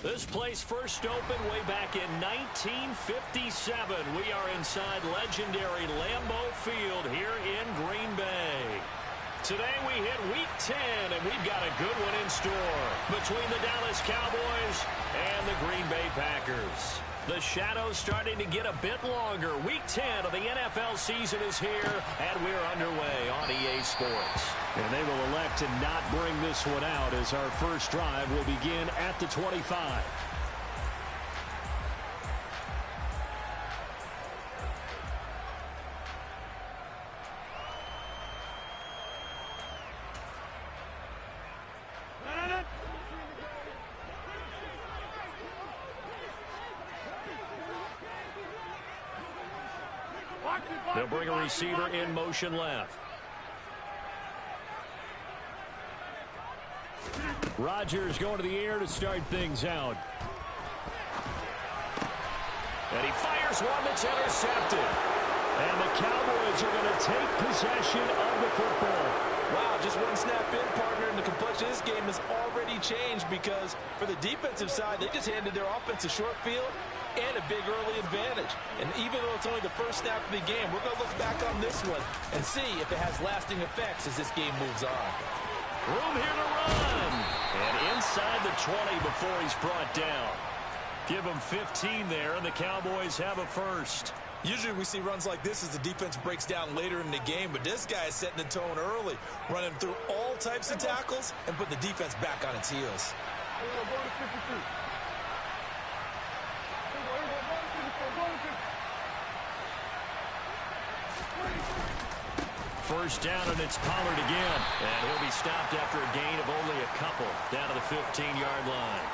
This place first opened way back in 1957. We are inside legendary Lambeau Field here in Green Bay. Today we hit Week 10, and we've got a good one in store between the Dallas Cowboys and the Green Bay Packers. The shadow's starting to get a bit longer. Week 10 of the NFL season is here, and we're underway on EA Sports. And they will elect to not bring this one out as our first drive will begin at the 25. They'll bring a receiver in motion left. Rodgers going to the air to start things out. And he fires one that's intercepted. And the Cowboys are going to take possession of the football. Wow, just one snap in, partner, and the complexion of this game has already changed because for the defensive side, they just handed their offense a short field and a big early advantage. And even though it's only the first snap of the game, we're going to look back on this one and see if it has lasting effects as this game moves on. Room here to run. And inside the 20 before he's brought down. Give him 15 there, and the Cowboys have a first. Usually we see runs like this as the defense breaks down later in the game, but this guy is setting the tone early, running through all types of tackles and putting the defense back on its heels. First down, and it's Pollard again. And he'll be stopped after a gain of only a couple down to the 15-yard line.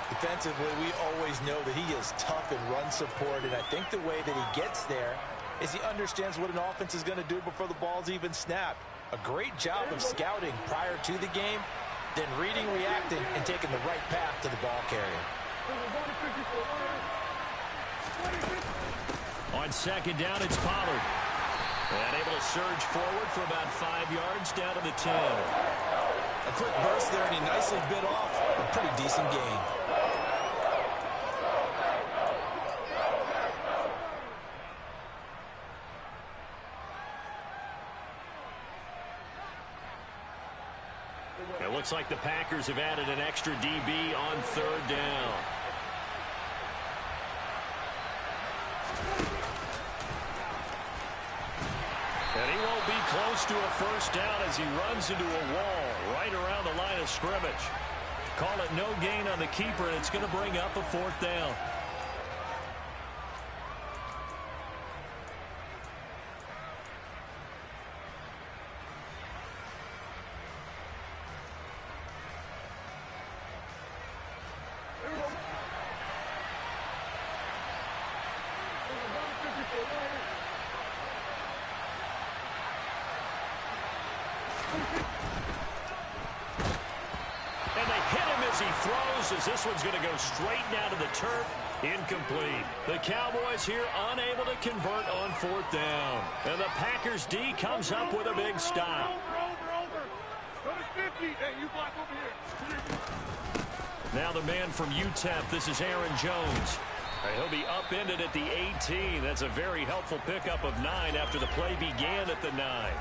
Defensively, we always know that he is tough in run support, and I think the way that he gets there is he understands what an offense is going to do before the ball's even snapped. A great job of scouting prior to the game, then reading, reacting, and taking the right path to the ball carrier. On second down, it's Pollard. And able to surge forward for about 5 yards down to the 10. A quick burst there, and he nicely bit off a pretty decent gain. It looks like the Packers have added an extra DB on third down. And he won't be close to a first down as he runs into a wall right around the line of scrimmage. Call it no gain on the keeper, and it's going to bring up a fourth down. And they hit him as he throws, as this one's going to go straight down to the turf. Incomplete. The Cowboys here unable to convert on fourth down. And the Packers D comes up with a big stop. Now the man from UTEP, this is Aaron Jones. He'll be upended at the 18. That's a very helpful pickup of 9 after the play began at the 9.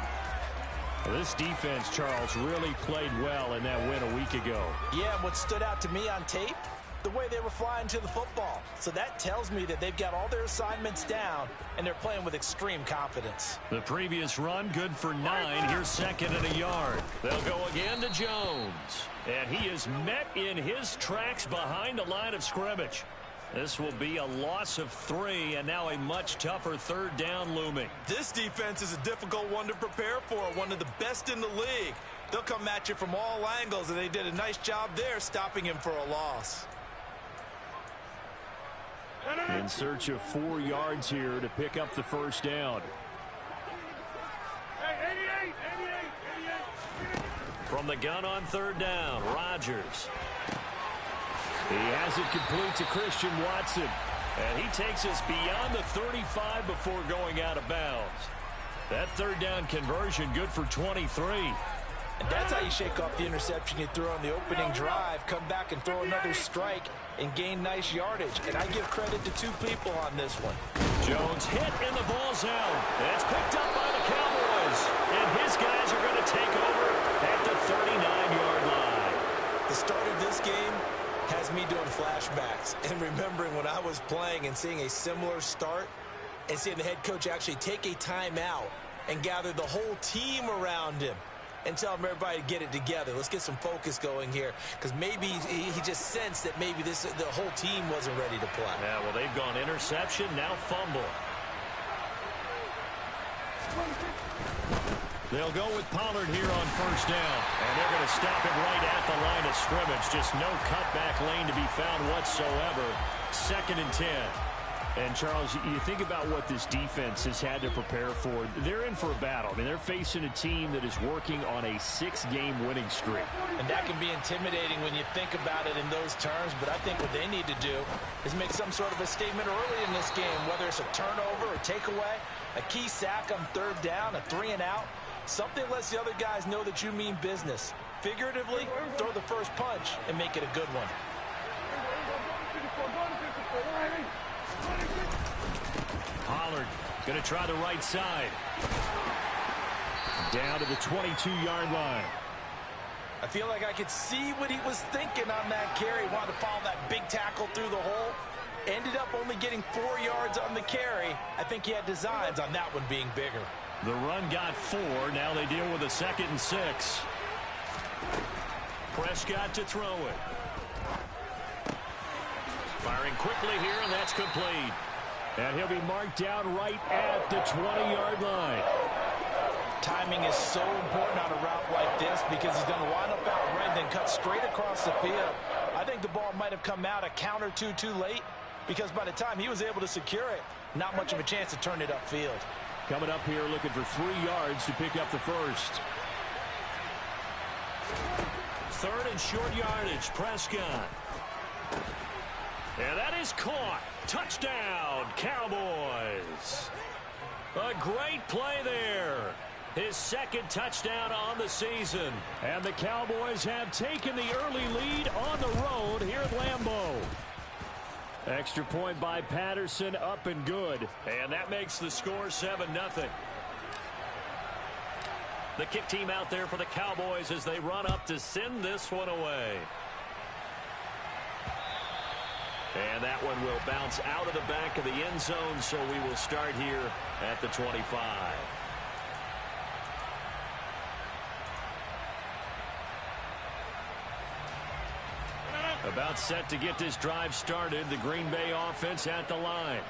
This defense, Charles, really played well in that win a week ago. Yeah, and what stood out to me on tape, the way they were flying to the football. So that tells me that they've got all their assignments down, and they're playing with extreme confidence. The previous run, good for 9. Here's second and a yard. They'll go again to Jones. And he is met in his tracks behind the line of scrimmage. This will be a loss of 3, and now a much tougher third down looming. This defense is a difficult one to prepare for, one of the best in the league. They'll come at you from all angles, and they did a nice job there stopping him for a loss. In search of 4 yards here to pick up the first down. From the gun on third down, Rodgers. He has it complete to Christian Watson. And he takes us beyond the 35 before going out of bounds. That third down conversion good for 23. And that's how you shake off the interception you threw on the opening drive, come back and throw another strike and gain nice yardage. And I give credit to two people on this one. Jones hit in the ball zone. It's picked up by the Cowboys. And his guys are going to take over at the 39-yard line. The start of this game has me doing flashbacks and remembering when I was playing and seeing a similar start and seeing the head coach actually take a timeout and gather the whole team around him and tell everybody to get it together. Let's get some focus going here, because maybe he just sensed that maybe the whole team wasn't ready to play. Yeah, well, they've gone interception, now fumble. They'll go with Pollard here on first down, and they're going to stop it right at the line of scrimmage. Just no cutback lane to be found whatsoever. 2nd and 10. And, Charles, you think about what this defense has had to prepare for. They're in for a battle. I mean, they're facing a team that is working on a 6-game winning streak. And that can be intimidating when you think about it in those terms, but I think what they need to do is make some sort of a statement early in this game, whether it's a turnover or takeaway, a key sack on 3rd down, a 3-and-out, something that lets the other guys know that you mean business. Figuratively, throw the first punch and make it a good one. Pollard going to try the right side. Down to the 22-yard line. I feel like I could see what he was thinking on that carry. Wanted to follow that big tackle through the hole. Ended up only getting 4 yards on the carry. I think he had designs on that one being bigger. The run got 4. Now they deal with a 2nd and 6. Prescott to throw it. Firing quickly here, and that's complete. And he'll be marked down right at the 20-yard line. Timing is so important on a route like this, because he's going to line up out right and then cut straight across the field. I think the ball might have come out a count or two too late, because by the time he was able to secure it, not much of a chance to turn it upfield. Coming up here looking for 3 yards to pick up the first. 3rd and short yardage, Prescott. And that is caught. Touchdown, Cowboys. A great play there. His 2nd touchdown on the season. And the Cowboys have taken the early lead on the road here at Lambeau. Extra point by Patterson, up and good. And that makes the score 7-0. The kick team out there for the Cowboys as they run up to send this one away. And that one will bounce out of the back of the end zone, so we will start here at the 25. About set to get this drive started, the Green Bay offense at the line.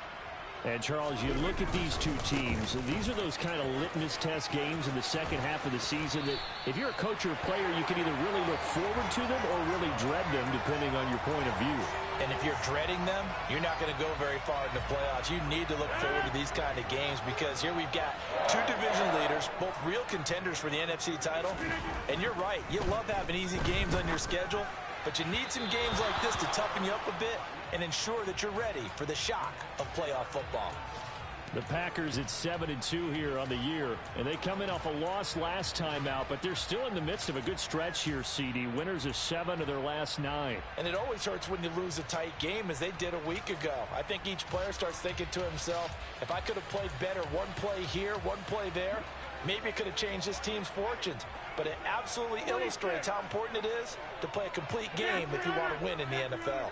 And, Charles, you look at these two teams, and these are those kind of litmus test games in the second half of the season that if you're a coach or a player, you can either really look forward to them or really dread them, depending on your point of view. And if you're dreading them, you're not going to go very far in the playoffs. You need to look forward to these kind of games, because here we've got 2 division leaders, both real contenders for the NFC title. And you're right, you love having easy games on your schedule, but you need some games like this to toughen you up a bit and ensure that you're ready for the shock of playoff football. The Packers at 7-2 here on the year, and they come in off a loss last time out, but they're still in the midst of a good stretch here, CD. Winners of 7 of their last 9. And it always hurts when you lose a tight game, as they did a week ago. I think each player starts thinking to himself, if I could have played better one play here, one play there, maybe it could have changed this team's fortunes. But it absolutely illustrates how important it is to play a complete game if you want to win in the NFL.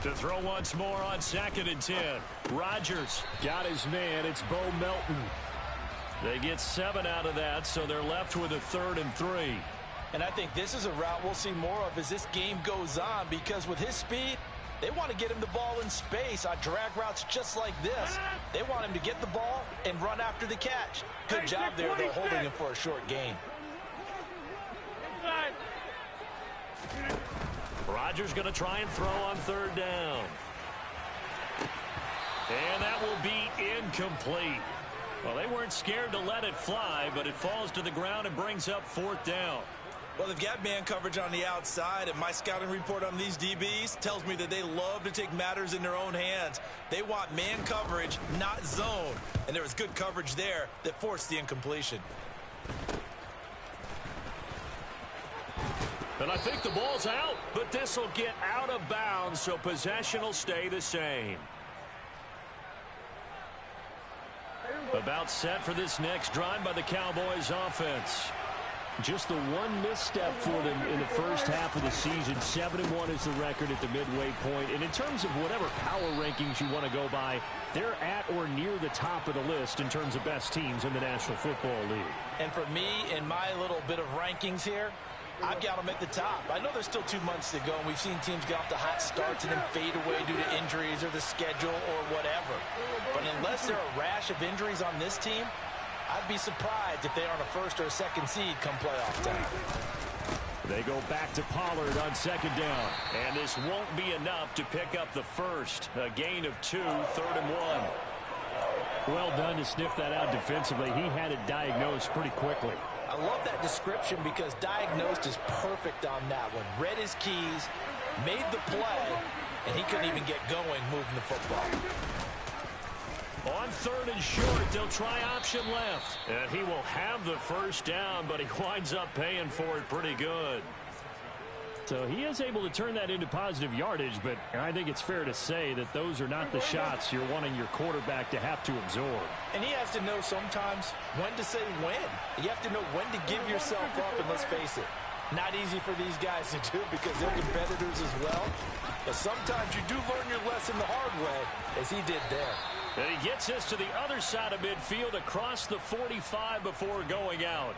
To throw once more on 2nd and 10. Rodgers got his man. It's Bo Melton. They get 7 out of that, so they're left with a 3rd and 3. And I think this is a route we'll see more of as this game goes on, because with his speed, they want to get him the ball in space on drag routes just like this. They want him to get the ball and run after the catch. Good job there, though, holding him for a short gain. Rodgers going to try and throw on 3rd down. And that will be incomplete. Well, they weren't scared to let it fly, but it falls to the ground and brings up 4th down. Well, they've got man coverage on the outside, and my scouting report on these DBs tells me that they love to take matters in their own hands. They want man coverage, not zone. And there was good coverage there that forced the incompletion. And I think the ball's out, but this will get out of bounds, so possession will stay the same. About set for this next drive by the Cowboys offense. Just the one misstep for them in the first half of the season. 7-1 is the record at the midway point. And in terms of whatever power rankings you want to go by, they're at or near the top of the list in terms of best teams in the National Football League. And for me, in my little bit of rankings here, I've got them at the top. I know there's still 2 months to go, and we've seen teams get off to hot starts and then fade away due to injuries or the schedule or whatever. But unless there are a rash of injuries on this team, I'd be surprised if they aren't a first or a second seed come playoff time. They go back to Pollard on second down. And this won't be enough to pick up the first. A gain of 2, 3rd and 1. Well done to sniff that out defensively. He had it diagnosed pretty quickly. I love that description because diagnosed is perfect on that one. Read his keys, made the play, and he couldn't even get going moving the football. On 3rd and short, they'll try option left. And he will have the first down, but he winds up paying for it pretty good. So he is able to turn that into positive yardage, but I think it's fair to say that those are not the shots you're wanting your quarterback to have to absorb. And he has to know sometimes when to say when. You have to know when to give yourself up, and let's face it, not easy for these guys to do because they're competitors as well. But sometimes you do learn your lesson the hard way, as he did there. And he gets us to the other side of midfield across the 45 before going out.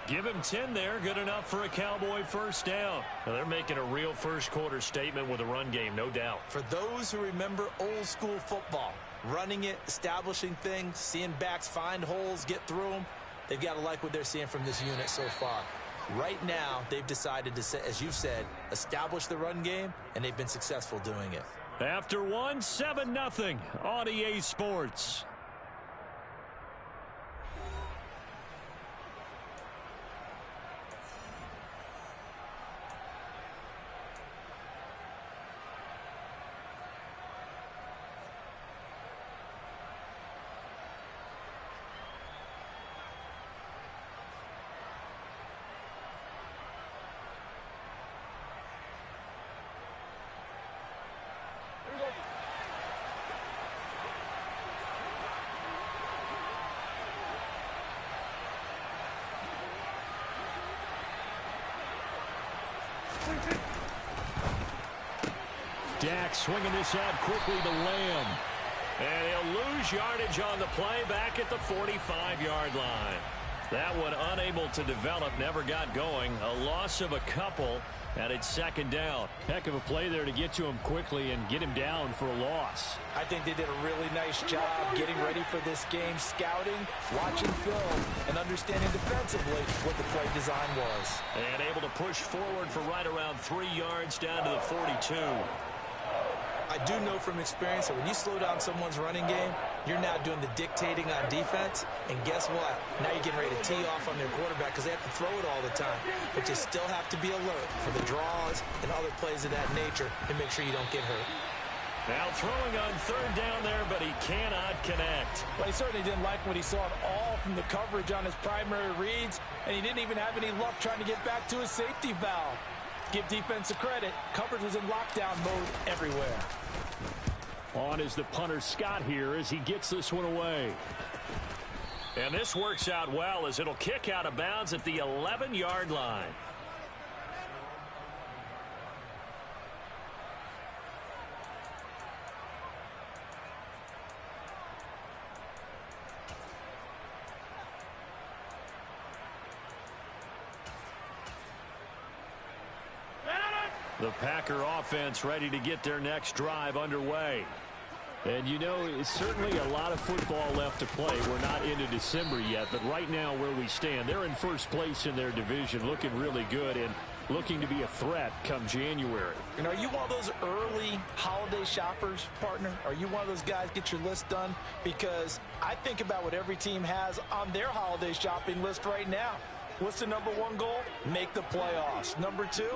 Give him 10 there, good enough for a Cowboy first down. Now they're making a real first quarter statement with a run game, no doubt. For those who remember old school football, running it, establishing things, seeing backs find holes, get through them, they've got to like what they're seeing from this unit so far. Right now, they've decided to, as you said, establish the run game, and they've been successful doing it. After 1, 7-0 on EA Sports. Dak swinging this out quickly to Lamb. And he'll lose yardage on the play back at the 45-yard line. That one unable to develop, never got going. A loss of a couple, and it's second down. Heck of a play there to get to him quickly and get him down for a loss. I think they did a really nice job getting ready for this game, scouting, watching film, and understanding defensively what the play design was. And able to push forward for right around 3 yards down to the 42. I do know from experience that when you slow down someone's running game, you're now doing the dictating on defense. And guess what? Now you're getting ready to tee off on their quarterback because they have to throw it all the time. But you still have to be alert for the draws and other plays of that nature and make sure you don't get hurt. Now throwing on 3rd down there, but he cannot connect. Well, he certainly didn't like what he saw at all from the coverage on his primary reads, and he didn't even have any luck trying to get back to his safety valve. Give defense a credit. Coverage was in lockdown mode everywhere. On is the punter Scott here as he gets this one away. And this works out well as it'll kick out of bounds at the 11-yard line. The Packer offense ready to get their next drive underway. And, you know, it's certainly a lot of football left to play. We're not into December yet, but right now where we stand, they're in first place in their division, looking really good and looking to be a threat come January. And are you one of those early holiday shoppers, partner? Are you one of those guys get your list done? Because I think about what every team has on their holiday shopping list right now. What's the number one goal? Make the playoffs. Number two,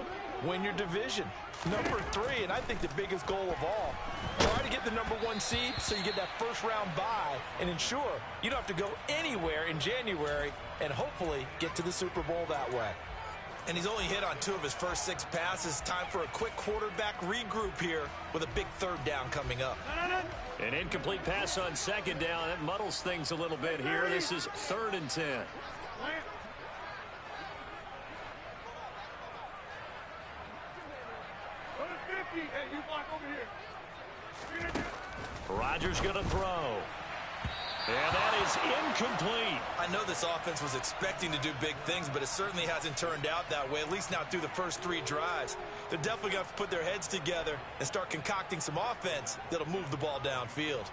win your division. Number three, and I think the biggest goal of all, try to get the number one seed so you get that first round bye and ensure you don't have to go anywhere in January and hopefully get to the Super Bowl that way. And he's only hit on 2 of his first 6 passes. Time for a quick quarterback regroup here with a big third down coming up. An incomplete pass on second down. That muddles things a little bit here. This is 3rd and 10. Rodgers going to throw. And that is incomplete. I know this offense was expecting to do big things, but it certainly hasn't turned out that way, at least not through the first 3 drives. They're definitely going to have to put their heads together and start concocting some offense that'll move the ball downfield.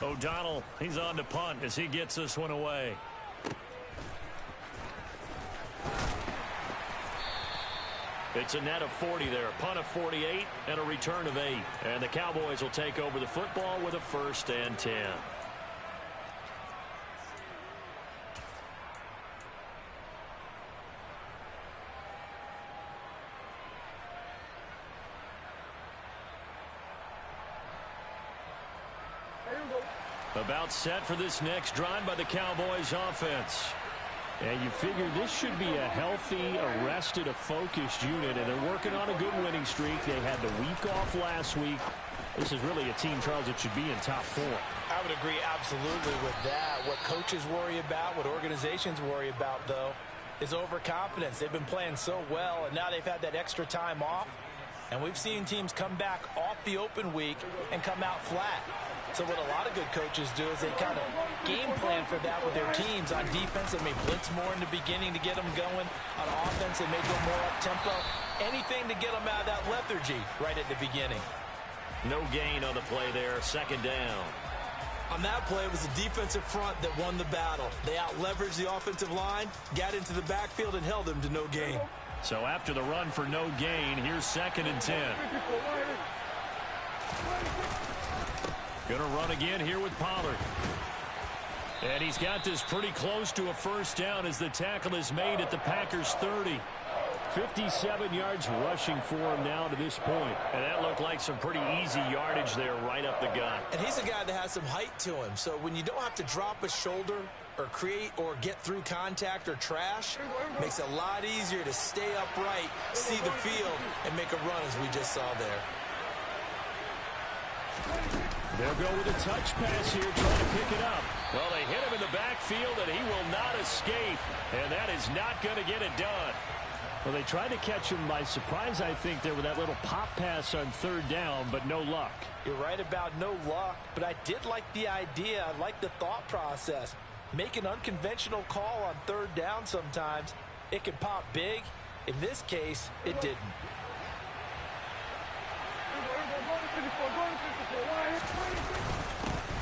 O'Donnell, he's on to punt as he gets this one away. It's a net of 40 there, punt of 48 and a return of 8. And the Cowboys will take over the football with a 1st and 10. About set for this next drive by the Cowboys offense. And you figure this should be a healthy, arrested, a focused unit, and they're working on a good winning streak. They had the week off last week. This is really a team, Charles, that should be in top 4. I would agree absolutely with that. What coaches worry about, what organizations worry about, though, is overconfidence. They've been playing so well, and now they've had that extra time off. And we've seen teams come back off the open week and come out flat. So what a lot of good coaches do is they kind of game plan for that with their teams. On defense, they may blitz more in the beginning to get them going. On offense, they may go more up-tempo. Anything to get them out of that lethargy right at the beginning. No gain on the play there, 2nd down. On that play, it was the defensive front that won the battle. They out-leveraged the offensive line, got into the backfield, and held them to no gain. So after the run for no gain, here's 2nd and 10. Going to run again here with Pollard. And he's got this pretty close to a 1st down as the tackle is made at the Packers' 30. 57 yards rushing for him now to this point. And that looked like some pretty easy yardage there right up the gut. And he's a guy that has some height to him. So when you don't have to drop a shoulder or create or get through contact or trash, makes it a lot easier to stay upright, see the field, and make a run as we just saw there. They'll go with a touch pass here, trying to pick it up. Well, they hit him in the backfield, and he will not escape. And that is not going to get it done. Well, they tried to catch him by surprise, I think, there with that little pop pass on 3rd down, but no luck. You're right about no luck, but I did like the idea. I like the thought process. Make an unconventional call on 3rd down sometimes. It can pop big. In this case, it didn't.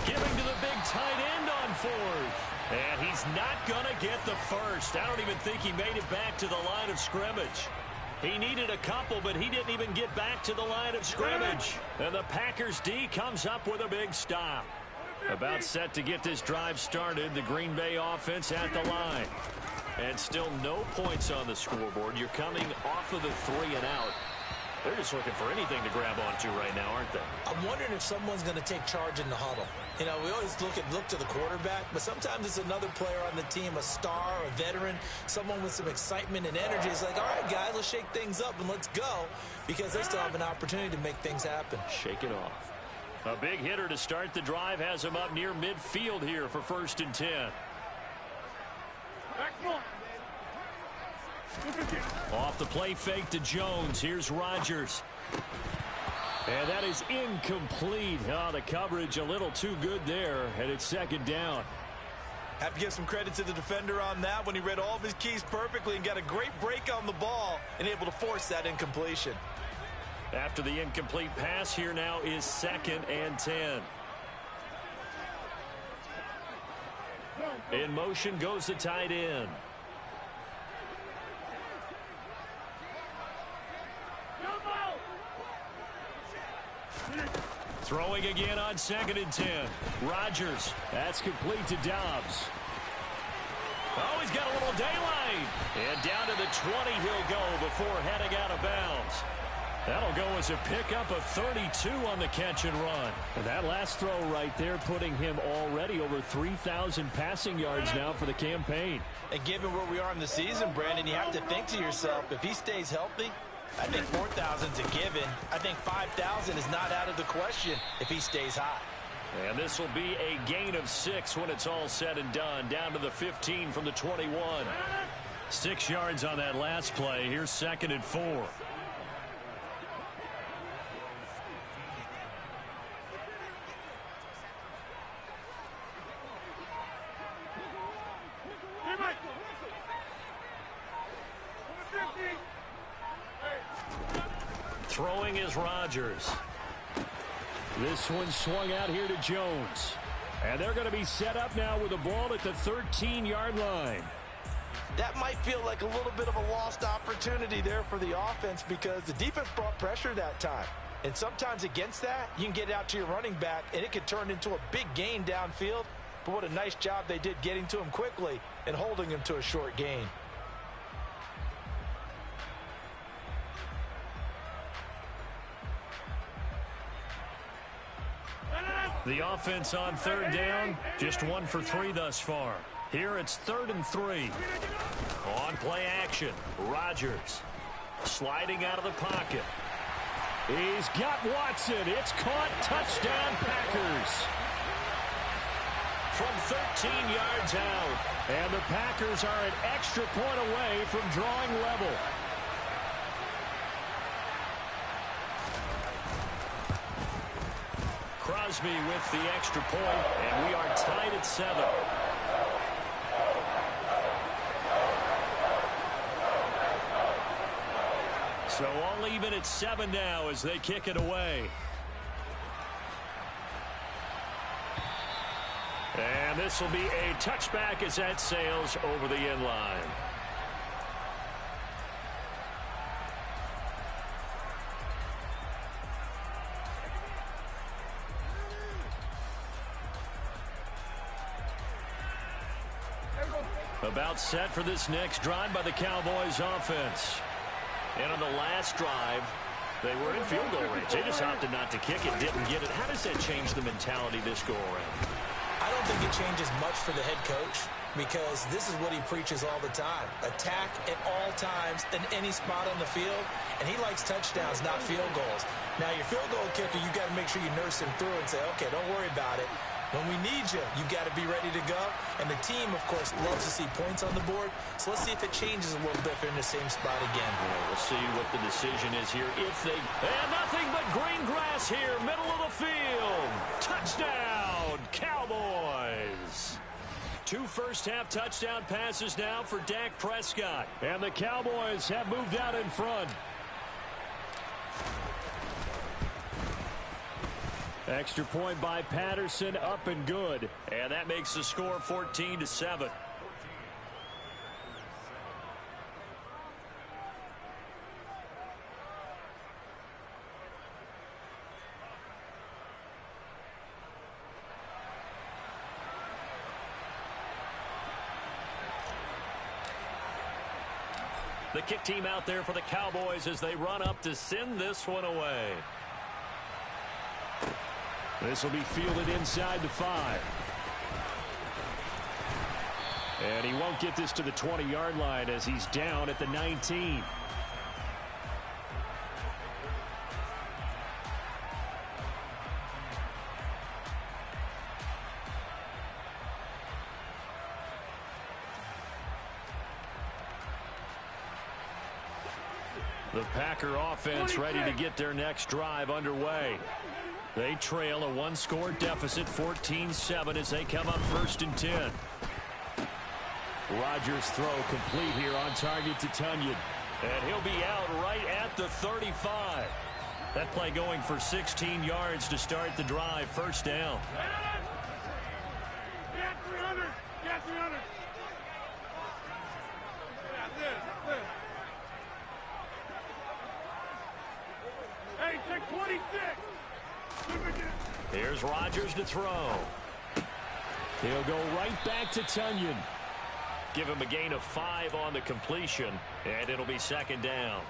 Giving to the big tight end on 4th. And he's not going to get the 1st. I don't even think he made it back to the line of scrimmage. He needed a couple, but he didn't even get back to the line of scrimmage. And the Packers D comes up with a big stop. About set to get this drive started, the Green Bay offense at the line. And still no points on the scoreboard. You're coming off of the 3 and out. They're just looking for anything to grab onto right now, aren't they? I'm wondering if someone's going to take charge in the huddle. You know, we always look to the quarterback, but sometimes it's another player on the team, a star, a veteran, someone with some excitement and energy. It's like, all right, guys, let's shake things up and let's go, because they still have an opportunity to make things happen. Shake it off. A big hitter to start the drive has him up near midfield here for 1st and 10. Off the play fake to Jones. Here's Rodgers. And that is incomplete. Oh, the coverage a little too good there, and it's 2nd down. Have to give some credit to the defender on that when he read all of his keys perfectly and got a great break on the ball and able to force that incompletion. After the incomplete pass, here now is 2nd and 10. In motion goes the tight end. Throwing again on 2nd and 10. Rodgers. That's complete to Dobbs. Oh, he's got a little daylight. And down to the 20 he'll go before heading out of bounds. That'll go as a pickup of 32 on the catch and run. And that last throw right there putting him already over 3,000 passing yards now for the campaign. And given where we are in the season, Brandon, you have to think to yourself, if he stays healthy, I think 4,000's a given. I think 5,000 is not out of the question if he stays hot. And this will be a gain of 6 when it's all said and done. Down to the 15 from the 21. 6 yards on that last play. Here's 2nd and 4. Throwing is Rodgers. This one swung out here to Jones. And they're going to be set up now with the ball at the 13-yard line. That might feel like a little bit of a lost opportunity there for the offense because the defense brought pressure that time. And sometimes against that, you can get out to your running back, and it could turn into a big gain downfield. But what a nice job they did getting to him quickly and holding him to a short gain. The offense on 3rd down, just 1 for 3 thus far. Here it's 3rd and 3. On play action, Rodgers sliding out of the pocket. He's got Watson. It's caught. Touchdown, Packers. From 13 yards out. And the Packers are an extra point away from drawing level. Crosby with the extra point, and we are tied at 7. So all even at 7 now as they kick it away. And this will be a touchback as that sails over the end line. About set for this next drive by the Cowboys offense. And on the last drive, they were in field goal range. They just opted not to kick it, didn't get it. How does that change the mentality this go around? I don't think it changes much for the head coach because this is what he preaches all the time. Attack at all times in any spot on the field, and he likes touchdowns, not field goals. Now, your field goal kicker, you got to make sure you nurse him through and say, okay, don't worry about it. When we need you, you got to be ready to go. And the team, of course, loves to see points on the board. So let's see if it changes a little bit if they're in the same spot again. Well, we'll see what the decision is here. If they... And nothing but green grass here, middle of the field. Touchdown, Cowboys. 2 first-half touchdown passes now for Dak Prescott. And the Cowboys have moved out in front. Extra point by Patterson, up and good. And that makes the score 14-7. The kick team out there for the Cowboys as they run up to send this one away. This will be fielded inside the 5. And he won't get this to the 20-yard line as he's down at the 19. The Packer offense ready to get their next drive underway. They trail a 1-score deficit, 14-7, as they come up 1st and 10. Rodgers' throw complete here on target to Tunyon. And he'll be out right at the 35. That play going for 16 yards to start the drive. 1st down. Get 300. Get 300. Hey, take 26. Here's Rodgers to throw. He'll go right back to Tunyon. Give him a gain of 5 on the completion, and it'll be second down.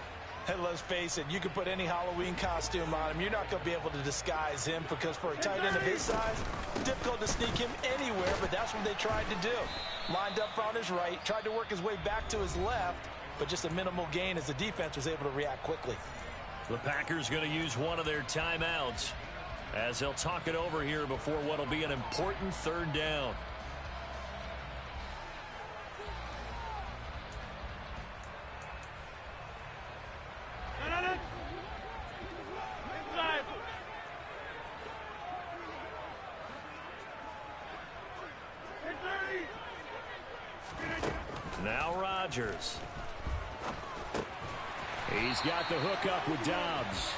And let's face it, you can put any Halloween costume on him. You're not going to be able to disguise him because for a tight end of his size, difficult to sneak him anywhere, but that's what they tried to do. Lined up on his right, tried to work his way back to his left, but just a minimal gain as the defense was able to react quickly. The Packers going to use one of their timeouts as they'll talk it over here before what will be an important third down. Now Rodgers. He's got the hook up with Dobbs.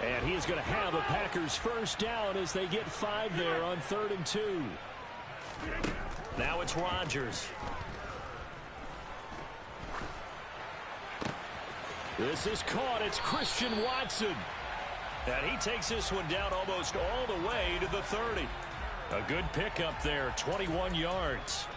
And he's going to have a Packers first down as they get 5 there on 3rd and 2. Now it's Rodgers. This is caught. It's Christian Watson. And he takes this one down almost all the way to the 30. A good pickup there, 21 yards.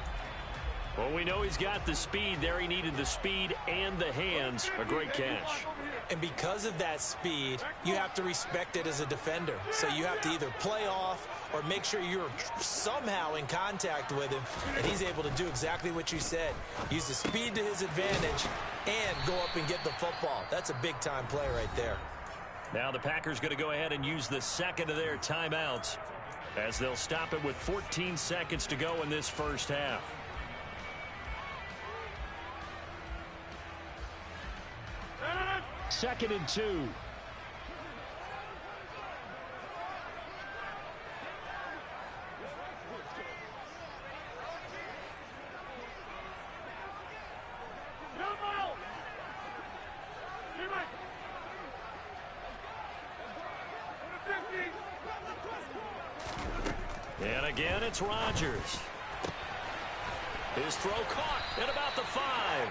Well, we know he's got the speed there. He needed the speed and the hands. A great catch. And because of that speed, you have to respect it as a defender. So you have to either play off or make sure you're somehow in contact with him. And he's able to do exactly what you said. Use the speed to his advantage and go up and get the football. That's a big-time play right there. Now the Packers going to go ahead and use the second of their timeouts as they'll stop it with 14 seconds to go in this first half. Second and 2. And again, it's Rodgers. His throw caught at about the 5.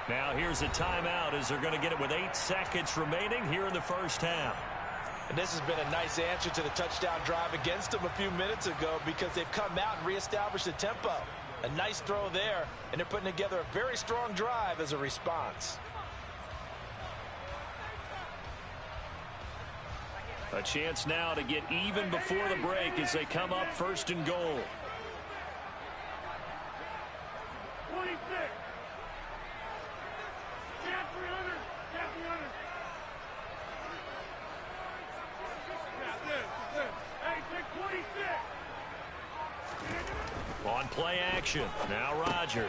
Now here's a timeout as they're going to get it with 8 seconds remaining here in the first half. And this has been a nice answer to the touchdown drive against them a few minutes ago because they've come out and reestablished the tempo. A nice throw there, and they're putting together a very strong drive as a response. A chance now to get even before the break as they come up 1st and goal. 26. On play action. Now Rodgers.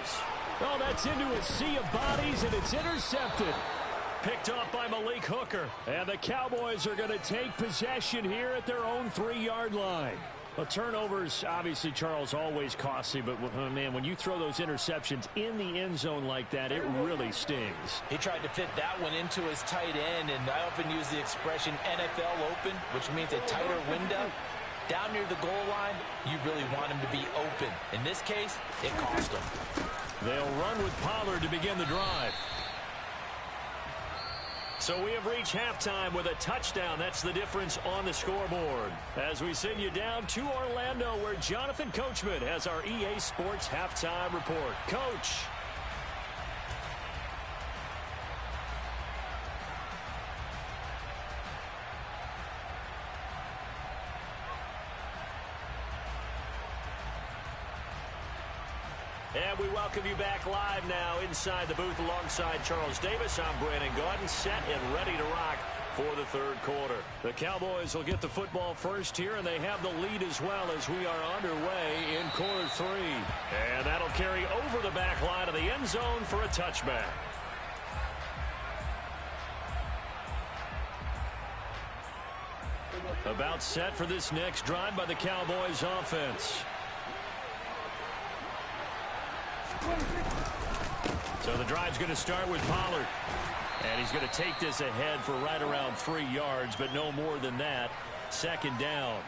Oh, that's into a sea of bodies, and it's intercepted. Picked up by Malik Hooker. And the Cowboys are going to take possession here at their own 3-yard line. Well, turnovers, obviously, Charles, always costly. But, man, when you throw those interceptions in the end zone like that, it really stings. He tried to fit that one into his tight end, and I often use the expression NFL open, which means a tighter window. Down near the goal line, you really want him to be open. In this case, it cost him. They'll run with Pollard to begin the drive. So we have reached halftime with a touchdown. That's the difference on the scoreboard. As we send you down to Orlando, where Jonathan Coachman has our EA Sports halftime report. Coach. And we welcome you back live now inside the booth alongside Charles Davis. I'm Brandon Gaudin, set and ready to rock for the third quarter. The Cowboys will get the football first here, and they have the lead as well as we are underway in quarter 3. And that'll carry over the back line of the end zone for a touchback. About set for this next drive by the Cowboys offense. So the drive's going to start with Pollard. And he's going to take this ahead for right around 3 yards, but no more than that. Second down.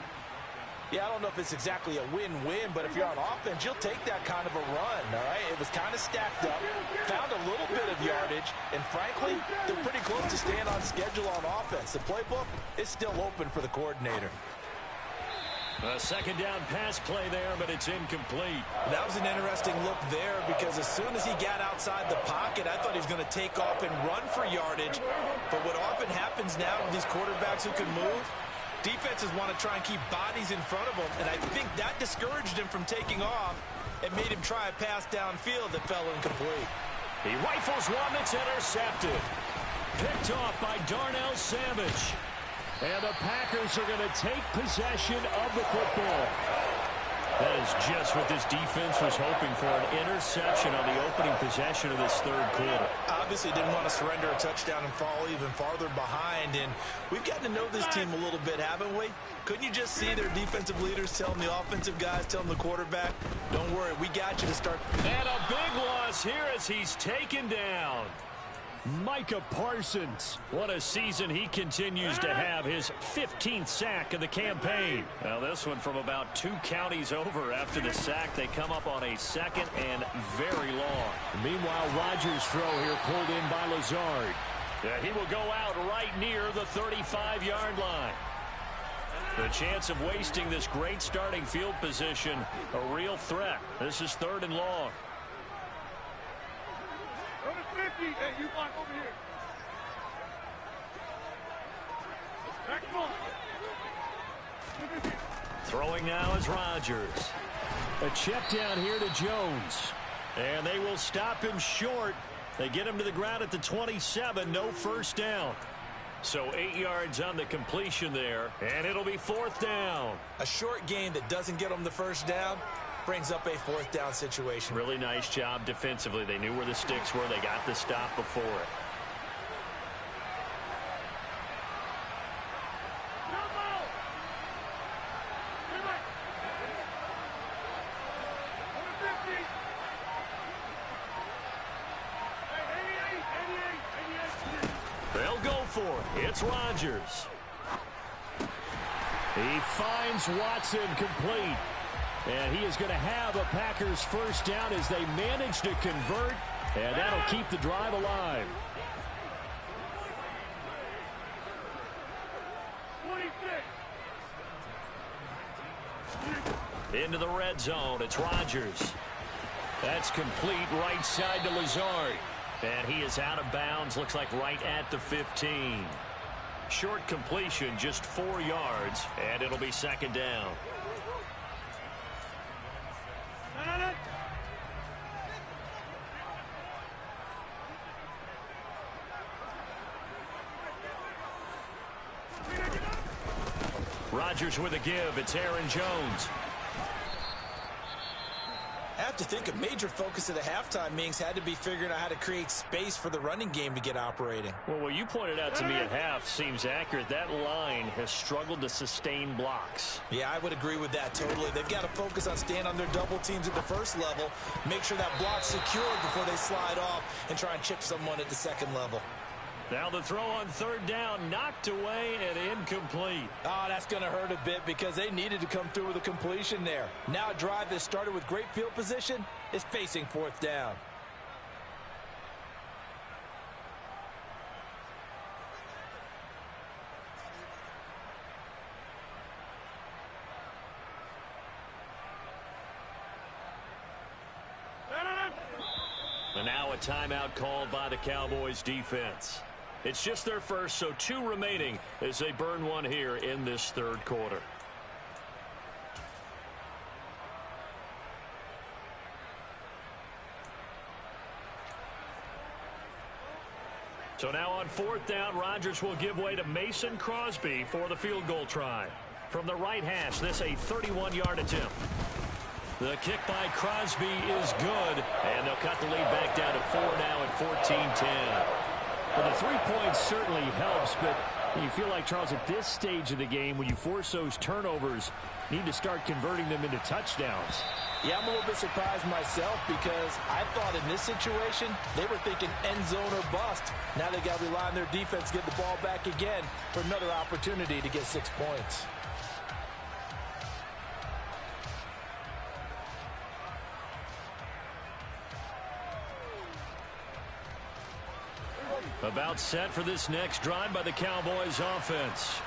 Yeah, I don't know if it's exactly a win-win, but if you're on offense, you'll take that kind of a run, all right? It was kind of stacked up, found a little bit of yardage, and frankly, they're pretty close to staying on schedule on offense. The playbook is still open for the coordinator. A second down pass play there, but it's incomplete. That was an interesting look there because as soon as he got outside the pocket, I thought he was going to take off and run for yardage. But what often happens now with these quarterbacks who can move, defenses want to try and keep bodies in front of them, and I think that discouraged him from taking off and made him try a pass downfield that fell incomplete. He rifles one that's intercepted. Picked off by Darnell Savage. And the Packers are going to take possession of the football. That is just what this defense was hoping for, an interception on the opening possession of this third quarter. Obviously didn't want to surrender a touchdown and fall even farther behind. And we've gotten to know this team a little bit, haven't we? Couldn't you just see their defensive leaders telling the offensive guys, telling the quarterback, don't worry, we got you to start. And a big loss here as he's taken down. Micah Parsons. What a season he continues to have, his 15th sack of the campaign. Now this one from about 2 counties over after the sack. They come up on a second and very long. Meanwhile, Rodgers' throw here pulled in by Lazard. Yeah, he will go out right near the 35-yard line. The chance of wasting this great starting field position, a real threat. This is 3rd and long. Hey, you block over here. Back ball. Throwing now is Rodgers. A check down here to Jones. And they will stop him short. They get him to the ground at the 27. No first down. So 8 yards on the completion there. And it'll be 4th down. A short gain that doesn't get them the first down brings up a 4th down situation. Really nice job defensively. They knew where the sticks were. They got the stop before it. They'll go for it. It's Rodgers. He finds Watson complete. And he is going to have a Packers first down as they manage to convert. And that'll keep the drive alive. 26. Into the red zone. It's Rodgers. That's complete right side to Lazard. And he is out of bounds. Looks like right at the 15. Short completion, just 4 yards. And it'll be 2nd down. Rodgers with a give. It's Aaron Jones. I have to think a major focus of the halftime meetings had to be figuring out how to create space for the running game to get operating. Well, what you pointed out to me at half seems accurate. That line has struggled to sustain blocks. Yeah, I would agree with that totally. They've got to focus on staying on their double teams at the first level, make sure that block's secured before they slide off and try and chip someone at the second level. Now the throw on 3rd down, knocked away and incomplete. Oh, that's going to hurt a bit because they needed to come through with a completion there. Now a drive that started with great field position is facing 4th down. And now a timeout called by the Cowboys defense. It's just their first, so 2 remaining as they burn one here in this 3rd quarter. So now on 4th down, Rodgers will give way to Mason Crosby for the field goal try. From the right hash, this a 31-yard attempt. The kick by Crosby is good, and they'll cut the lead back down to 4 now at 14-10. Well, the 3 points certainly helps, but you feel like, Charles, at this stage of the game, when you force those turnovers, you need to start converting them into touchdowns. Yeah, I'm a little bit surprised myself because I thought in this situation, they were thinking end zone or bust. Now they got to rely on their defense to get the ball back again for another opportunity to get 6 points. About set for this next drive by the Cowboys offense.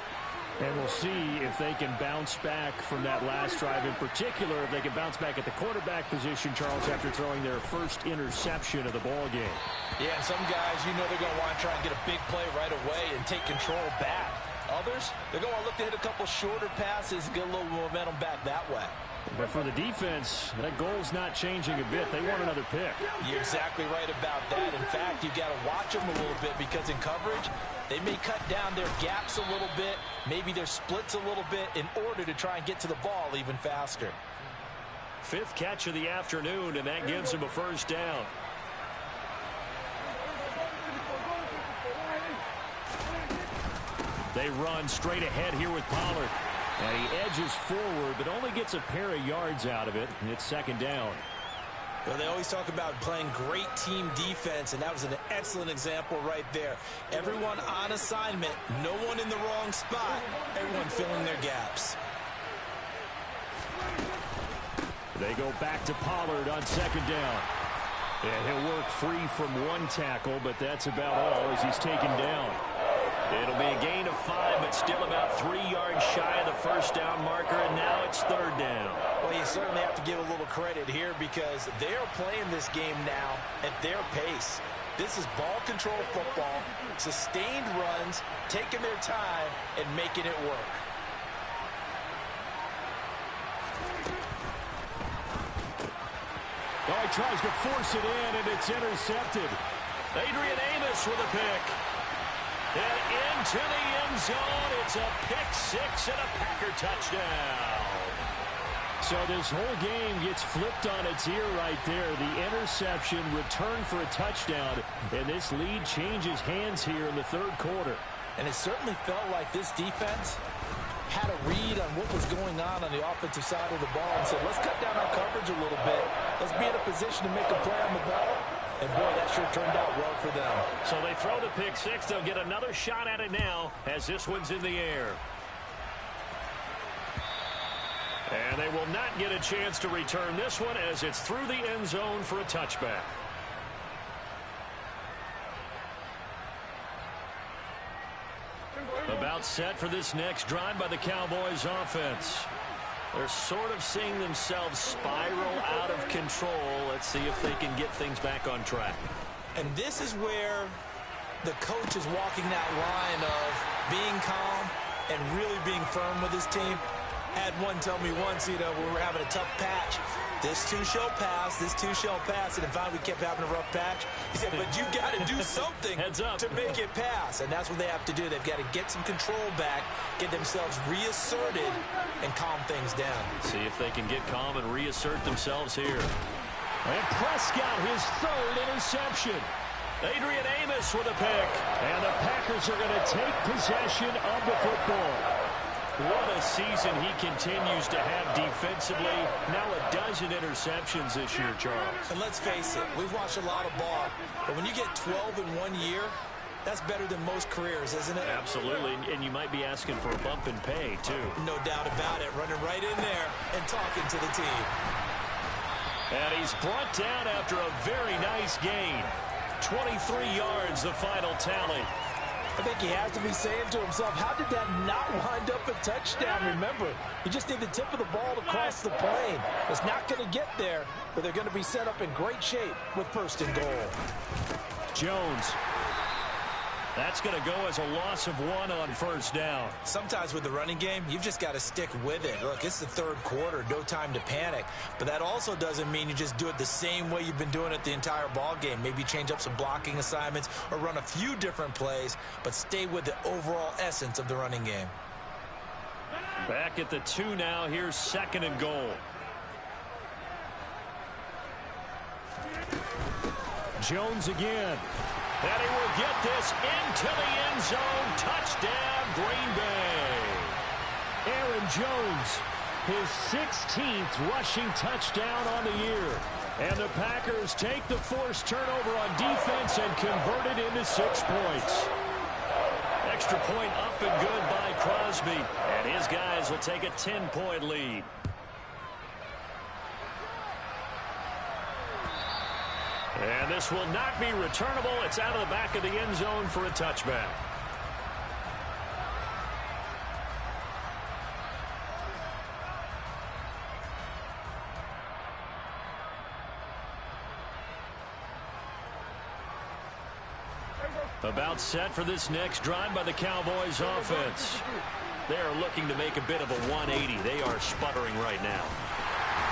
And we'll see if they can bounce back from that last drive in particular, if they can bounce back at the quarterback position, Charles, after throwing their first interception of the ball game. Yeah, and some guys, you know they're going to want to try and get a big play right away and take control back. Others, they're going to look to hit a couple shorter passes, get a little momentum back that way. But for the defense, that goal's not changing a bit. They want another pick. You're exactly right about that. In fact, you've got to watch them a little bit because in coverage, they may cut down their gaps a little bit, maybe their splits a little bit in order to try and get to the ball even faster. Fifth catch of the afternoon, and that gives them a first down. They run straight ahead here with Pollard. And he edges forward, but only gets a pair of yards out of it. And it's second down. Well, they always talk about playing great team defense, and that was an excellent example right there. Everyone on assignment, no one in the wrong spot, everyone filling their gaps. They go back to Pollard on second down. And he'll work free from one tackle, but that's about all as he's taken down. It'll be a gain of 5, but still about 3 yards shy of the first down marker, and now it's third down. Well, you certainly have to give a little credit here because they are playing this game now at their pace. This is ball control football, sustained runs, taking their time, and making it work. Oh, he tries to force it in, and it's intercepted. Adrian Amos with a pick. And into the end zone, it's a pick-6 and a Packer touchdown. So this whole game gets flipped on its ear right there. The interception, return for a touchdown, and this lead changes hands here in the third quarter. And it certainly felt like this defense had a read on what was going on the offensive side of the ball and said, let's cut down our coverage a little bit. Let's be in a position to make a play on the ball. And, boy, that sure turned out well for them. So they throw the pick-6. They'll get another shot at it now as this one's in the air. And they will not get a chance to return this one as it's through the end zone for a touchback. About set for this next drive by the Cowboys offense. They're sort of seeing themselves spiral out of control. Let's see if they can get things back on track. And this is where the coach is walking that line of being calm and really being firm with his team. Had one tell me once, we were having a tough patch. This too shall pass, this too shall pass. And finally we kept having a rough patch. He said, but you got to do something to make it pass. And that's what they have to do. They've got to get some control back, get themselves reasserted, and calm things down. See if they can get calm and reassert themselves here. And Prescott, his third interception. Adrian Amos with a pick. And the Packers are going to take possession of the football. What a season he continues to have defensively. Now a dozen interceptions this year, Charles. And let's face it, we've watched a lot of ball. But when you get 12 in 1 year, that's better than most careers, isn't it? Absolutely, and you might be asking for a bump in pay, too. No doubt about it. Running right in there and talking to the team. And he's brought down after a very nice gain. 23 yards, the final tally. I think he has to be saying to himself, how did that not wind up a touchdown? Remember, you just need the tip of the ball to cross the plane. It's not going to get there, but they're going to be set up in great shape with first and goal. Jones. That's going to go as a loss of 1 on first down. Sometimes with the running game, you've just got to stick with it. Look, it's the third quarter, no time to panic. But that also doesn't mean you just do it the same way you've been doing it the entire ball game. Maybe change up some blocking assignments or run a few different plays, but stay with the overall essence of the running game. Back at the 2 now. Here's second and goal. Jones again. And he will get this into the end zone. Touchdown, Green Bay. Aaron Jones, his 16th rushing touchdown on the year. And the Packers take the forced turnover on defense and convert it into 6 points. Extra point up and good by Crosby. And his guys will take a 10-point lead. And this will not be returnable. It's out of the back of the end zone for a touchback. About set for this next drive by the Cowboys offense. They are looking to make a bit of a 180. They are sputtering right now.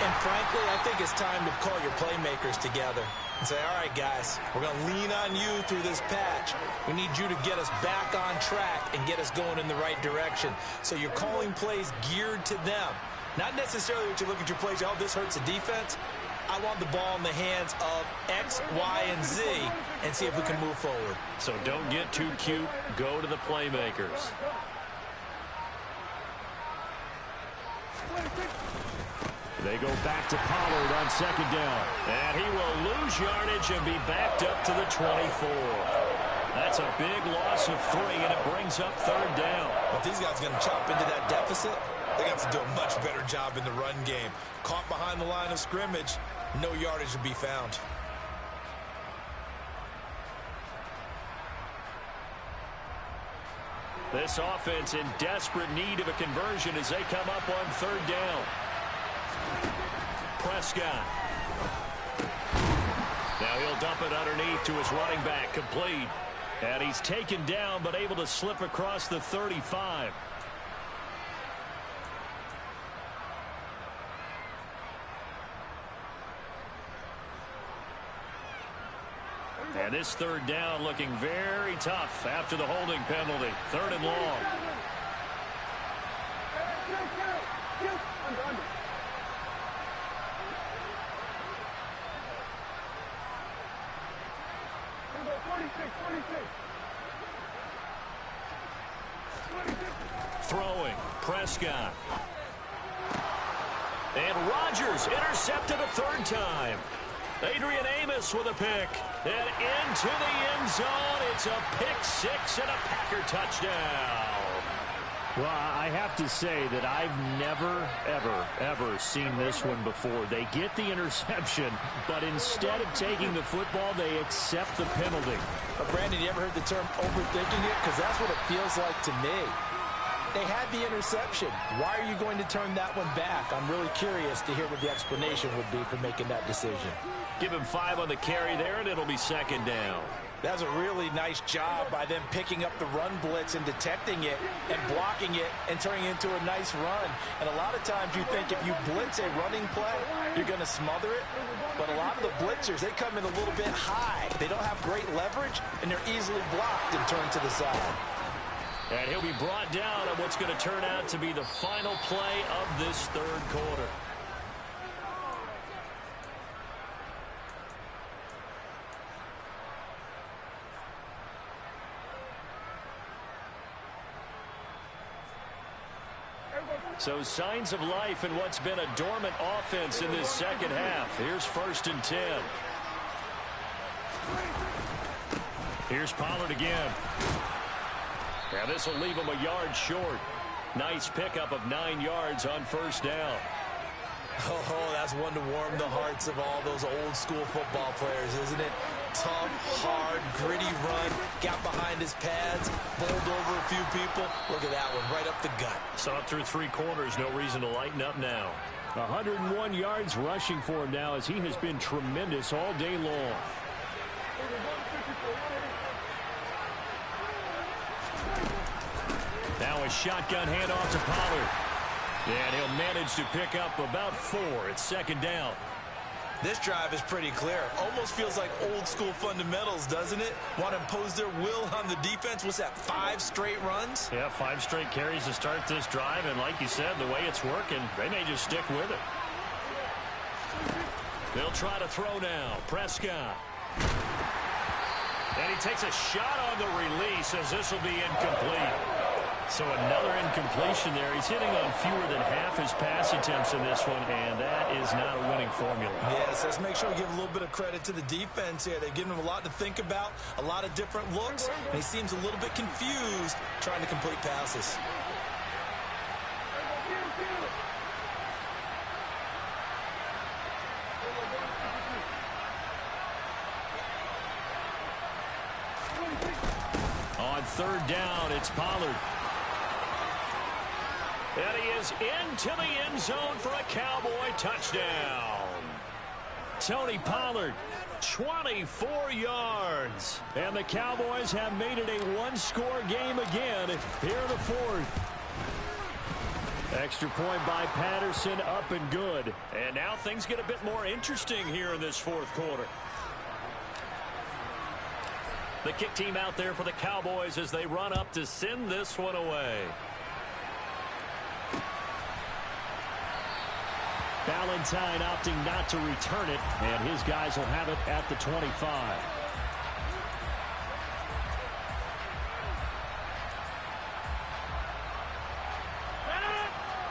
And frankly, I think it's time to call your playmakers together and say, all right, guys, we're going to lean on you through this patch. We need you to get us back on track and get us going in the right direction. So you're calling plays geared to them. Not necessarily what you look at your plays, oh, this hurts the defense. I want the ball in the hands of X, Y, and Z and see if we can move forward. So don't get too cute. Go to the playmakers. They go back to Pollard on second down. And he will lose yardage and be backed up to the 24. That's a big loss of 3, and it brings up third down. If these guys are going to chop into that deficit, they have to do a much better job in the run game. Caught behind the line of scrimmage, no yardage to be found. This offense in desperate need of a conversion as they come up on third down. Prescott. Now he'll dump it underneath to his running back, complete. And he's taken down but able to slip across the 35. And this third down looking very tough after the holding penalty. Third and long. Throwing, Prescott. And Rodgers intercepted a third time. Adrian Amos with a pick. And into the end zone. It's a pick six and a Packer touchdown. Well, I have to say that I've never, ever seen this one before. They get the interception, but instead of taking the football, they accept the penalty. But Brandon, you ever heard the term overthinking it? Because that's what it feels like to me. They had the interception. Why are you going to turn that one back? I'm really curious to hear what the explanation would be for making that decision. Give him 5 on the carry there, and it'll be second down. That's a really nice job by them picking up the run blitz and detecting it and blocking it and turning it into a nice run. And a lot of times you think if you blitz a running play, you're going to smother it. But a lot of the blitzers, they come in a little bit high. They don't have great leverage, and they're easily blocked and turned to the side. And he'll be brought down on what's going to turn out to be the final play of this third quarter. So signs of life in what's been a dormant offense in this second half. Here's 1st and 10. Here's Pollard again. Now this will leave him a yard short. Nice pickup of 9 yards on first down. Oh, that's one to warm the hearts of all those old school football players, isn't it? Tough, hard, gritty run. Got behind his pads, bowled over a few people. Look at that one, right up the gut. Saw it through 3 quarters. No reason to lighten up now. 101 yards rushing for him now as he has been tremendous all day long. Now a shotgun handoff to Pollard. And he'll manage to pick up about 4 at second down. This drive is pretty clear. Almost feels like old school fundamentals, doesn't it? Want to impose their will on the defense. What's that, 5 straight runs? Yeah, 5 straight carries to start this drive. And like you said, the way it's working, they may just stick with it. They'll try to throw now. Prescott. And he takes a shot on the release as this will be incomplete. So another incompletion there. He's hitting on fewer than half his pass attempts in this one, and that is not a winning formula. Yes, let's make sure we give a little bit of credit to the defense here. They've given him a lot to think about, a lot of different looks, and he seems a little bit confused trying to complete passes. On third down, it's Pollard. And he is into the end zone for a Cowboy touchdown. Tony Pollard 24 yards. And the Cowboys have made it a one-score game again here in the fourth. Extra point by Patterson, up and good. And now things get a bit more interesting here in this fourth quarter. The kick team out there for the Cowboys as they run up to send this one away. Valentine opting not to return it, and his guys will have it at the 25.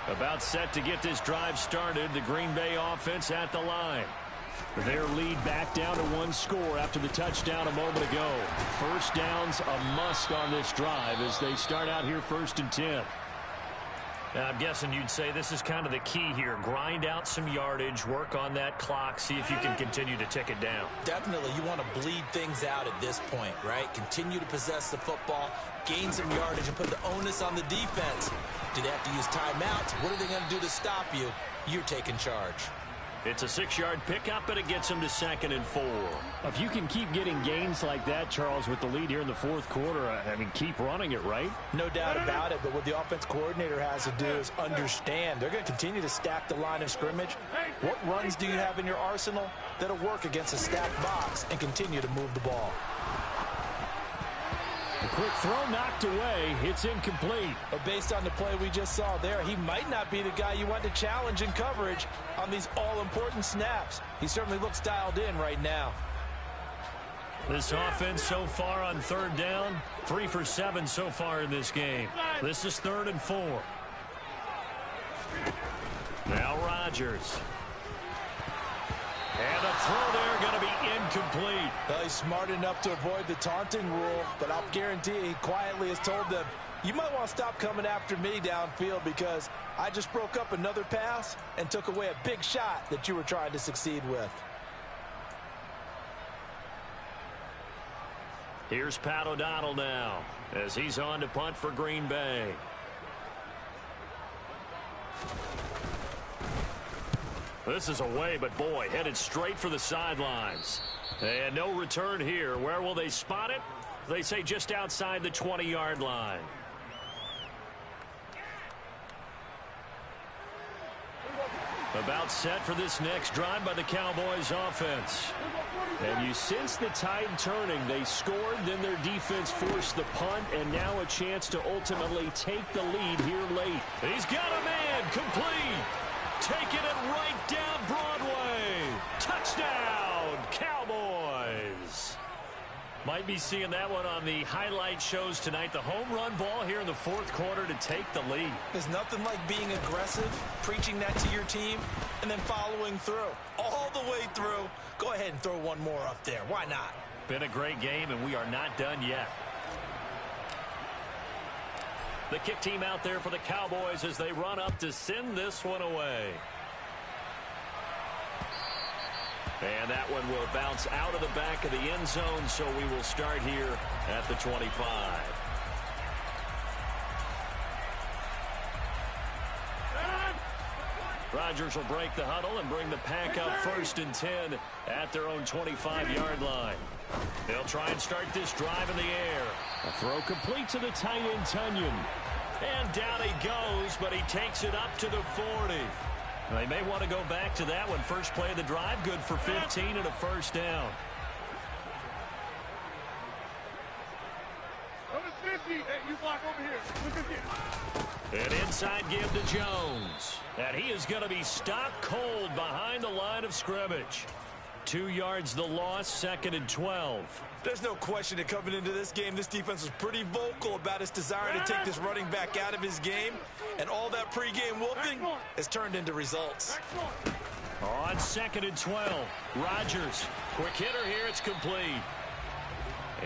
About set to get this drive started, the Green Bay offense at the line. Their lead back down to one score after the touchdown a moment ago. First down's a must on this drive as they start out here 1st and 10. Now, I'm guessing you'd say this is kind of the key here. Grind out some yardage, work on that clock, see if you can continue to tick it down. Definitely, you want to bleed things out at this point, right? Continue to possess the football, gain some yardage, and put the onus on the defense. Do they have to use timeouts? What are they going to do to stop you? You're taking charge. It's a 6-yard pickup, and it gets him to 2nd and 4. If you can keep getting gains like that, Charles, with the lead here in the fourth quarter, I mean, keep running it, right? No doubt about it, but what the offense coordinator has to do is understand. They're going to continue to stack the line of scrimmage. What runs do you have in your arsenal that'll work against a stacked box and continue to move the ball? A quick throw knocked away. It's incomplete. But based on the play we just saw there, he might not be the guy you want to challenge in coverage on these all-important snaps. He certainly looks dialed in right now. This offense so far on 3rd down, 3 for 7 so far in this game. This is 3rd and 4. Now Rodgers. And the throw there going to be incomplete. Well, he's smart enough to avoid the taunting rule, but I'll guarantee he quietly has told them, you might want to stop coming after me downfield because I just broke up another pass and took away a big shot that you were trying to succeed with. Here's Pat O'Donnell now as he's on to punt for Green Bay. This is away, but boy, headed straight for the sidelines. And no return here. Where will they spot it? They say just outside the 20-yard line. About set for this next drive by the Cowboys offense. And you sense the tide turning. They scored, then their defense forced the punt, and now a chance to ultimately take the lead here late. He's got a man, complete. Taking it right down Broadway. Touchdown, Cowboys. Might be seeing that one on the highlight shows tonight. The home run ball here in the fourth quarter to take the lead. There's nothing like being aggressive, preaching that to your team, and then following through. All the way through. Go ahead and throw one more up there. Why not? Been a great game, and we are not done yet. The kick team out there for the Cowboys as they run up to send this one away. And that one will bounce out of the back of the end zone, so we will start here at the 25. Rodgers will break the huddle and bring the pack up 1st and 10 at their own 25-yard line. They'll try and start this drive in the air. A throw complete to the tight end, Tunyon. And down he goes, but he takes it up to the 40. They may want to go back to that one. First play of the drive, good for 15 and a first down. Number 50. Hey, you block over here. Look at this. An inside give to Jones. And he is going to be stopped cold behind the line of scrimmage. 2 yards the loss, 2nd and 12. There's no question that coming into this game, this defense was pretty vocal about its desire to take this running back out of his game. And all that pregame whooping has turned into results. On 2nd and 12, Rodgers. Quick hitter here, it's complete.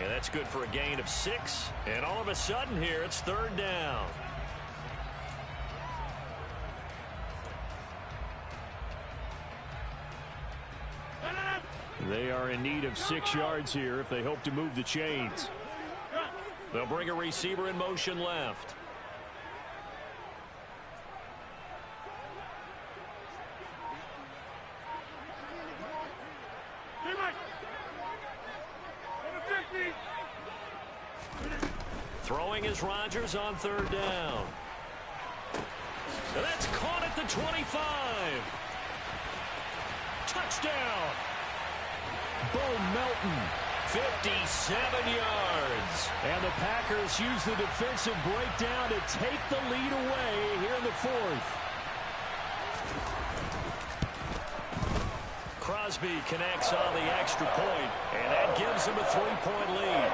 And that's good for a gain of 6. And all of a sudden here, it's 3rd down. They are in need of 6 yards here if they hope to move the chains. They'll bring a receiver in motion left. Throwing is Rodgers on third down. And that's caught at the 25. Touchdown. Bo Melton, 57 yards. And the Packers use the defensive breakdown to take the lead away here in the fourth. Crosby connects on the extra point, and that gives him a 3-point lead.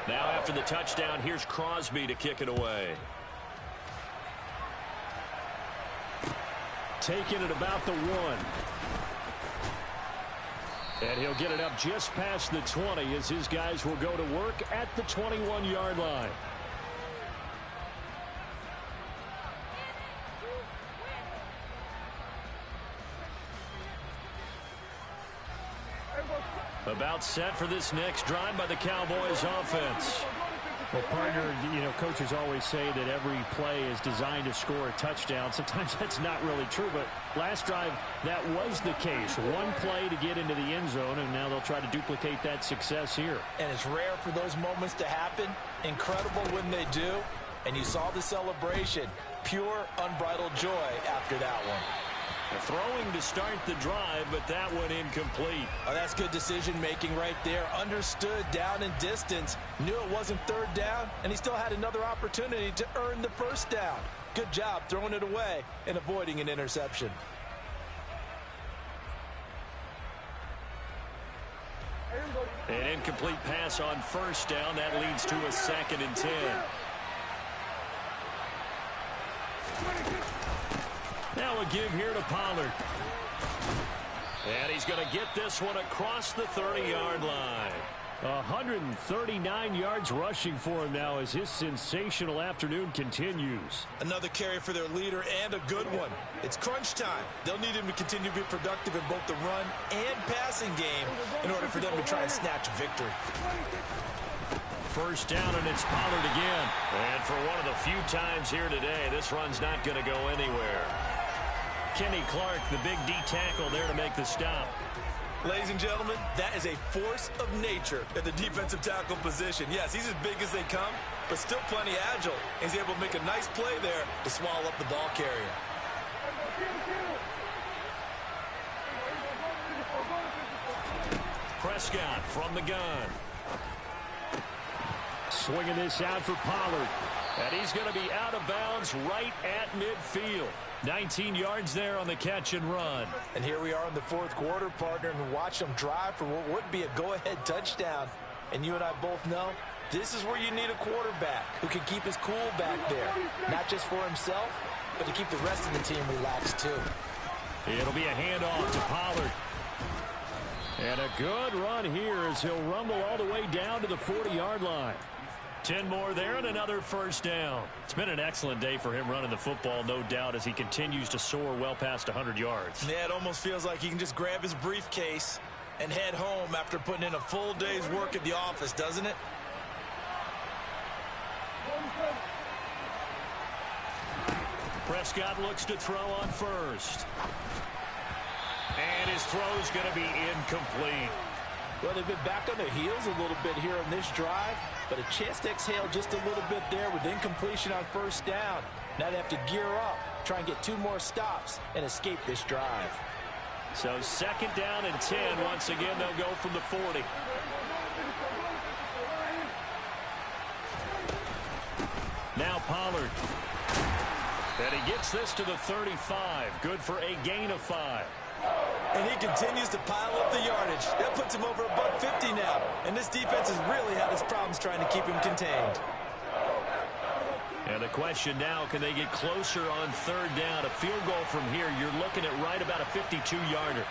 Now after the touchdown, here's Crosby to kick it away. Taking it about the 1. And he'll get it up just past the 20 as his guys will go to work at the 21-yard line. About set for this next drive by the Cowboys offense. Well, partner, coaches always say that every play is designed to score a touchdown. Sometimes that's not really true, but last drive, that was the case. One play to get into the end zone, and now they'll try to duplicate that success here. And it's rare for those moments to happen. Incredible when they do. And you saw the celebration. Pure, unbridled joy after that one. Throwing to start the drive, but that one incomplete. Oh, that's good decision-making right there. Understood down and distance. Knew it wasn't third down, and he still had another opportunity to earn the first down. Good job throwing it away and avoiding an interception. An incomplete pass on first down. That leads to a 2nd and 10. Now a give here to Pollard. And he's going to get this one across the 30-yard line. 139 yards rushing for him now as his sensational afternoon continues. Another carry for their leader and a good one. It's crunch time. They'll need him to continue to be productive in both the run and passing game in order for them to try and snatch a victory. First down, and it's Pollard again. And for one of the few times here today, this run's not going to go anywhere. Kenny Clark, the big D tackle there to make the stop. Ladies and gentlemen, that is a force of nature at the defensive tackle position. Yes, he's as big as they come, but still plenty agile. He's able to make a nice play there to swallow up the ball carrier. Prescott from the gun. Swinging this out for Pollard. And he's going to be out of bounds right at midfield. 19 yards there on the catch and run. And here we are in the fourth quarter, partner, and watch them drive for what would be a go-ahead touchdown. And you and I both know this is where you need a quarterback who can keep his cool back there. Not just for himself, but to keep the rest of the team relaxed too. It'll be a handoff to Pollard. And a good run here as he'll rumble all the way down to the 40-yard line. 10 more there and another first down. It's been an excellent day for him running the football, no doubt, as he continues to soar well past 100 yards. Yeah, it almost feels like he can just grab his briefcase and head home after putting in a full day's work at the office, doesn't it? Prescott looks to throw on first. And his throw's going to be incomplete. Well, they've been back on their heels a little bit here on this drive, but a chance to exhale just a little bit there with incompletion on first down. Now they have to gear up, try and get 2 more stops, and escape this drive. So 2nd down and 10. Once again, they'll go from the 40. Now Pollard. And he gets this to the 35. Good for a gain of 5. And he continues to pile up the yardage. That puts him over above 50 now. And this defense has really had its problems trying to keep him contained. And the question now, can they get closer on 3rd down? A field goal from here, you're looking at right about a 52-yarder.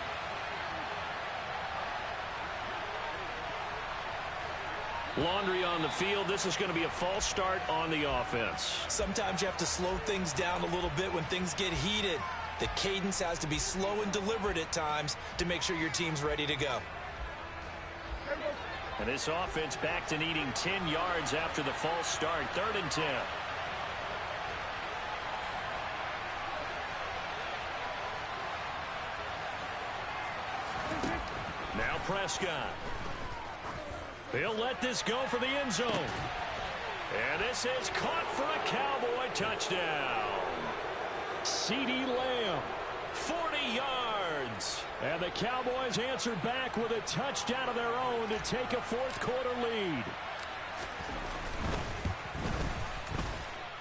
Laundry on the field. This is going to be a false start on the offense. Sometimes you have to slow things down a little bit when things get heated. The cadence has to be slow and deliberate at times to make sure your team's ready to go. And this offense back to needing 10 yards after the false start. 3rd and 10. Now Prescott. He'll let this go for the end zone. And this is caught for a Cowboy touchdown. CeeDee Lamb, 40 yards. And the Cowboys answer back with a touchdown of their own to take a fourth-quarter lead.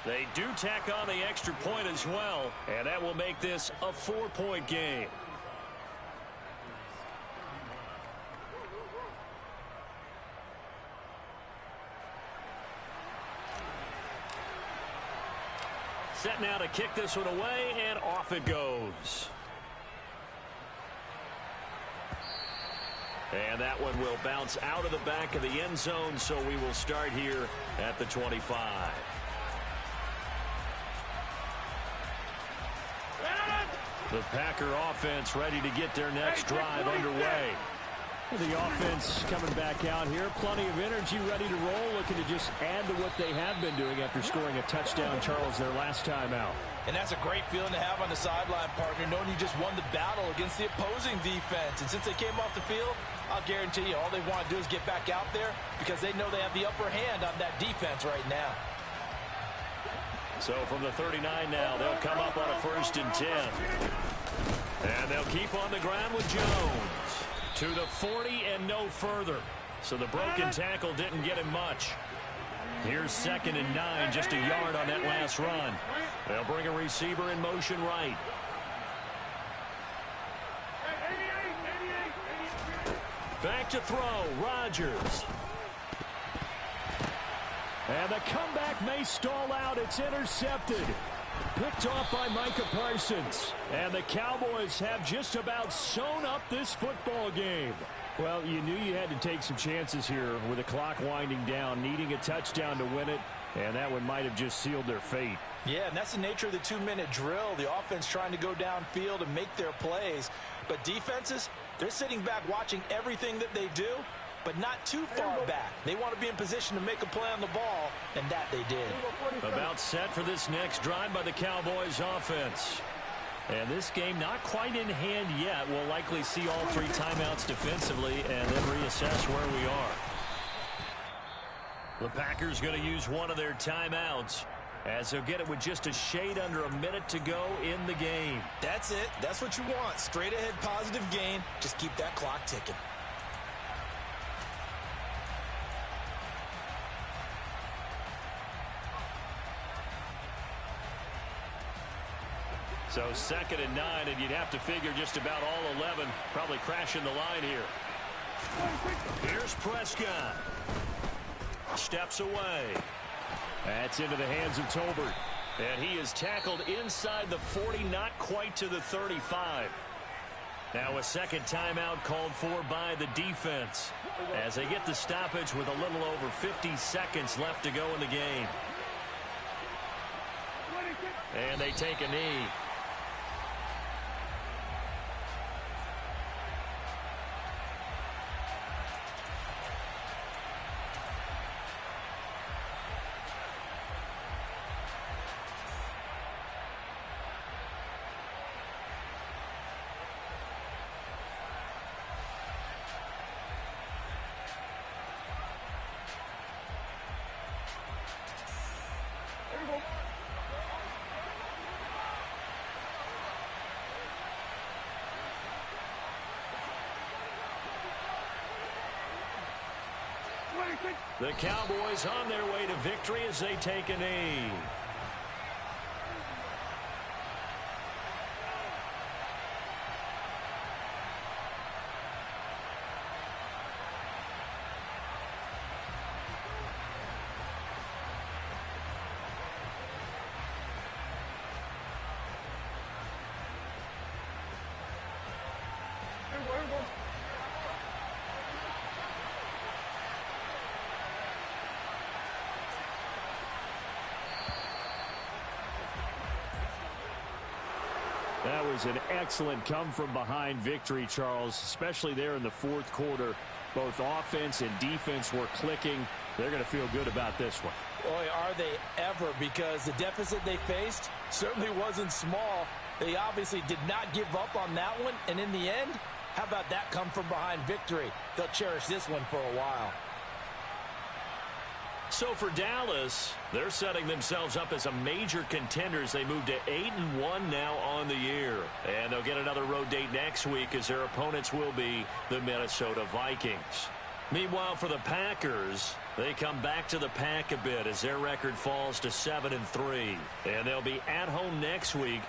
They do tack on the extra point as well, and that will make this a 4-point game. Set now to kick this one away, and off it goes. And that one will bounce out of the back of the end zone, so we will start here at the 25. The Packer offense ready to get their next drive underway. The offense coming back out here. Plenty of energy, ready to roll, looking to just add to what they have been doing after scoring a touchdown, Charles, their last time out. And that's a great feeling to have on the sideline, partner, knowing you just won the battle against the opposing defense. And since they came off the field, I'll guarantee you all they want to do is get back out there because they know they have the upper hand on that defense right now. So from the 39 now, they'll come up on a 1st and 10. And they'll keep on the ground with Jones. To the 40 and no further. So the broken tackle didn't get him much. Here's 2nd and 9, just a yard on that last run. They'll bring a receiver in motion right. Back to throw, Rodgers. And the comeback may stall out. It's intercepted. Picked off by Micah Parsons. And the Cowboys have just about sewn up this football game. Well, you knew you had to take some chances here with the clock winding down, needing a touchdown to win it, and that one might have just sealed their fate. Yeah, and that's the nature of the 2-minute drill. The offense trying to go downfield and make their plays. But defenses, they're sitting back watching everything that they do, but not too far back. They want to be in position to make a play on the ball, and that they did. About set for this next drive by the Cowboys offense. And this game not quite in hand yet. We'll likely see all 3 timeouts defensively and then reassess where we are. The Packers going to use one of their timeouts as they'll get it with just a shade under a minute to go in the game. That's it. That's what you want. Straight ahead positive gain. Just keep that clock ticking. So 2nd and 9, and you'd have to figure just about all 11 probably crashing the line here. Here's Prescott. Steps away. That's into the hands of Tolbert. And he is tackled inside the 40, not quite to the 35. Now a second timeout called for by the defense as they get the stoppage with a little over 50 seconds left to go in the game. And they take a knee. The Cowboys on their way to victory as they take a knee. That was an excellent come-from-behind victory, Charles, especially there in the 4th quarter. Both offense and defense were clicking. They're going to feel good about this one. Boy, are they ever, because the deficit they faced certainly wasn't small. They obviously did not give up on that one, and in the end, how about that come-from-behind victory? They'll cherish this one for a while. So for Dallas, they're setting themselves up as a major contender as they move to 8-1 now on the year. And they'll get another road date next week as their opponents will be the Minnesota Vikings. Meanwhile, for the Packers, they come back to the pack a bit as their record falls to 7-3. And they'll be at home next week